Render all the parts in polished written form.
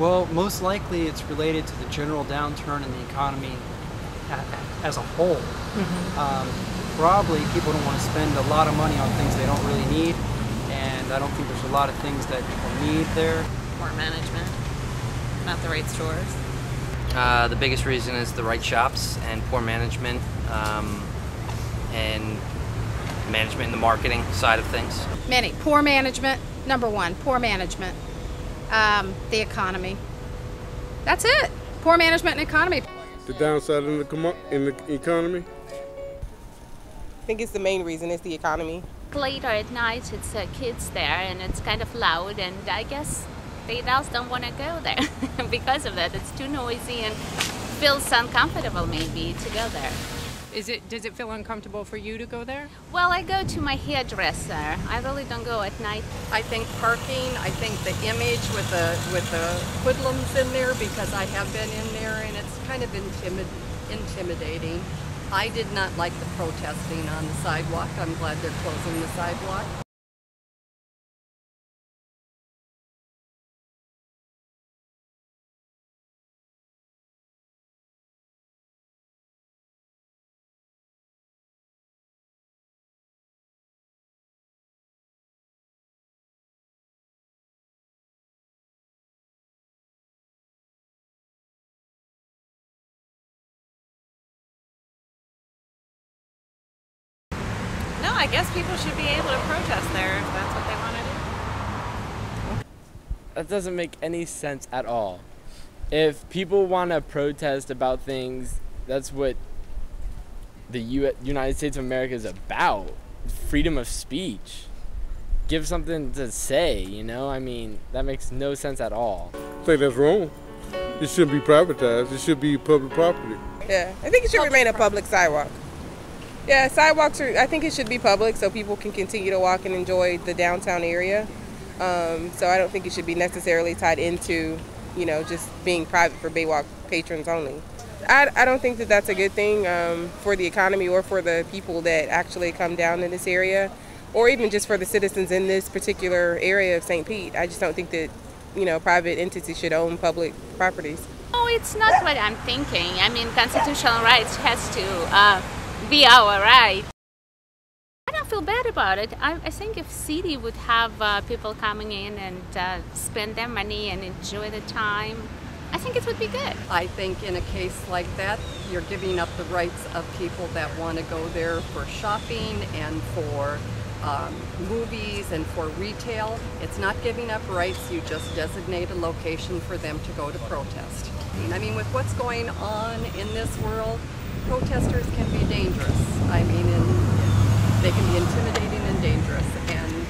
Well, most likely it's related to the general downturn in the economy as a whole. Probably people don't want to spend a lot of money on things they don't really need, and I don't think there's a lot of things that people need there. Poor management, not the right stores. The biggest reason is the right shops and poor management, and management in the marketing side of things. Many. Poor management, number one, poor management. The economy. That's it. Poor management and economy. The downside in the economy? I think it's the main reason is the economy. Later at night, it's kids there and it's kind of loud, and I guess the adults don't want to go there because of that. It's too noisy and feels uncomfortable maybe to go there. Does it feel uncomfortable for you to go there? Well, I go to my hairdresser. I really don't go at night. I think parking, I think the image with the hoodlums in there, because I have been in there and it's kind of intimidating. I did not like the protesting on the sidewalk. I'm glad they're closing the sidewalk. No, I guess people should be able to protest there if that's what they want to do. That doesn't make any sense at all. If people want to protest about things, that's what the United States of America is about. Freedom of speech. Give something to say, you know? I mean, that makes no sense at all. I think that's wrong. It shouldn't be privatized. It should be public property. Yeah, I think it should remain a public sidewalk. Yeah, sidewalks I think it should be public so people can continue to walk and enjoy the downtown area. So I don't think it should be necessarily tied into, just being private for Baywalk patrons only. I don't think that that's a good thing for the economy or for the people that actually come down in this area, or even just for the citizens in this particular area of St. Pete. I just don't think that, private entities should own public properties. No, it's not what I'm thinking. I mean, constitutional rights has to be our right. I don't feel bad about it. I think if city would have people coming in and spend their money and enjoy the time, I think it would be good. I think in a case like that, you're giving up the rights of people that want to go there for shopping and for movies and for retail. It's not giving up rights, you just designate a location for them to go to protest. I mean, with what's going on in this world, protesters can be dangerous. I mean, they can be intimidating and dangerous, and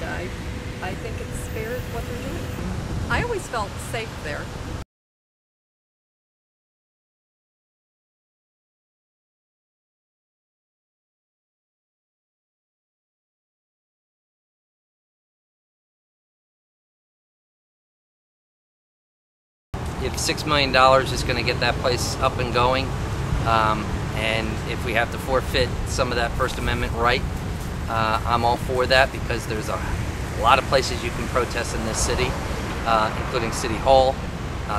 I think it's fair what they're doing. I always felt safe there. If $6 million is going to get that place up and going, and if we have to forfeit some of that First Amendment right, I'm all for that, because there's a lot of places you can protest in this city, including City Hall,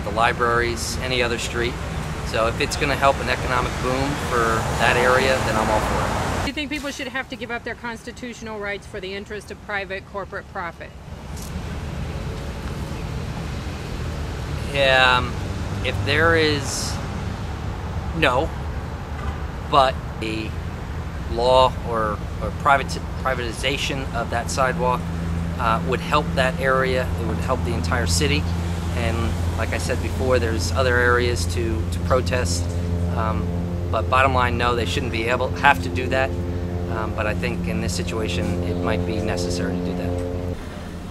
the libraries, any other street. So if it's going to help an economic boom for that area, then I'm all for it. Do you think people should have to give up their constitutional rights for the interest of private corporate profit? Yeah, if there is, no, but a law or privatization of that sidewalk would help that area. It would help the entire city, and like I said before, there's other areas to protest. But bottom line, no, they shouldn't have to do that. But I think in this situation, it might be necessary to do that.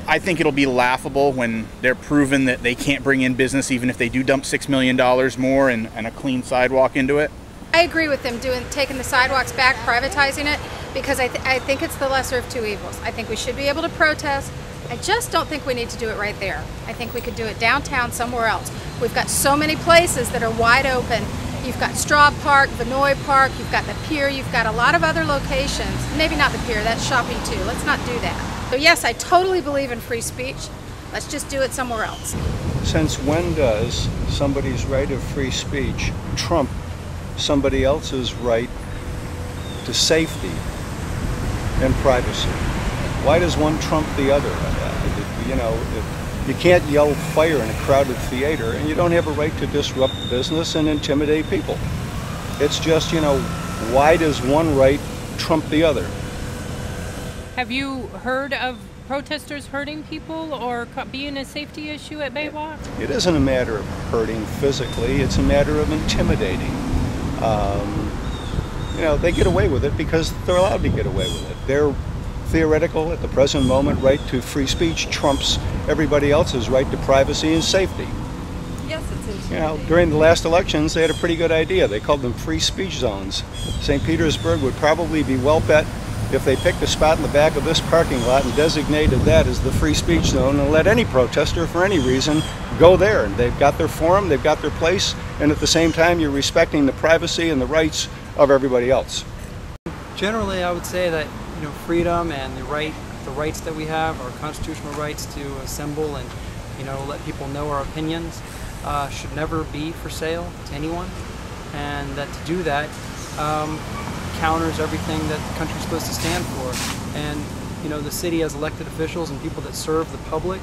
I think it'll be laughable when they're proven that they can't bring in business even if they do dump $6 million more and a clean sidewalk into it. I agree with them taking the sidewalks back, privatizing it, because I think it's the lesser of two evils. I think we should be able to protest. I just don't think we need to do it right there. I think we could do it downtown somewhere else. We've got so many places that are wide open. You've got Straub Park, Vinoy Park, you've got the pier, you've got a lot of other locations. Maybe not the pier, that's shopping too. Let's not do that. So yes, I totally believe in free speech. Let's just do it somewhere else. Since when does somebody's right of free speech trump somebody else's right to safety and privacy? Why does one trump the other? You know, you can't yell fire in a crowded theater, and you don't have a right to disrupt business and intimidate people. It's just, you know, why does one right trump the other? Have you heard of protesters hurting people or being a safety issue at Baywalk? It isn't a matter of hurting physically, it's a matter of intimidating. You know, they get away with it because they're allowed to get away with it. Their theoretical, at the present moment, right to free speech trumps everybody else's right to privacy and safety. Yes, it's intimidating. You know, during the last elections, they had a pretty good idea. They called them free speech zones. St. Petersburg would probably be well bet if they picked a spot in the back of this parking lot and designated that as the free speech zone and let any protester for any reason go there. And they've got their forum, they've got their place, and at the same time you're respecting the privacy and the rights of everybody else. Generally, I would say that, you know, freedom and the rights that we have, our constitutional rights to assemble and, you know, let people know our opinions, should never be for sale to anyone, and that to do that counters everything that the country's supposed to stand for. And, you know, the city as elected officials and people that serve the public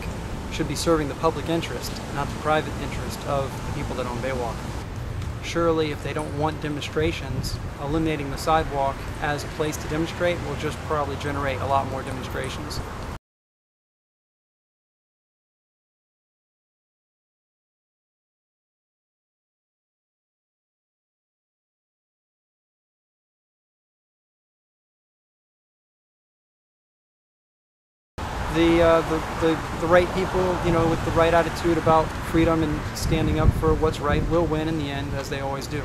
should be serving the public interest, not the private interest of the people that own Baywalk. Surely, if they don't want demonstrations, eliminating the sidewalk as a place to demonstrate will just probably generate a lot more demonstrations. The right people, you know, with the right attitude about freedom and standing up for what's right will win in the end, as they always do.